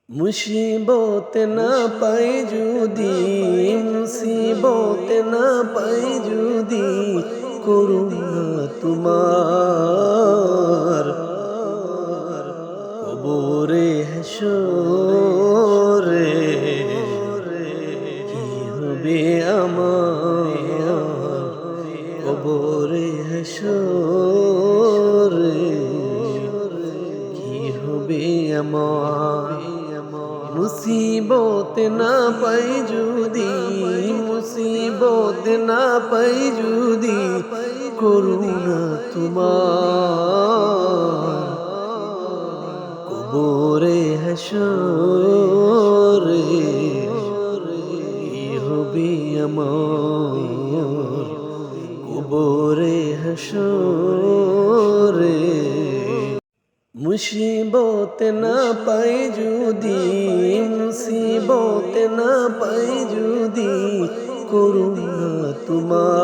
মুসিবত না পাই যদি, মুসিবত না পাই যদি, করুণা তোমার কবরে হাসরে কি হবে আমার, কবরে হাসরে কি হবে আমার। মুসিবত না পাই যদি, মুসিবত না পাই যদি, করুণা তোমার কবরে হাসরে কি হবে আমার, কবরে হাসরে। মুসিবত না পাই যদি, মুসিবত না পাই যদি, করুণা তোমার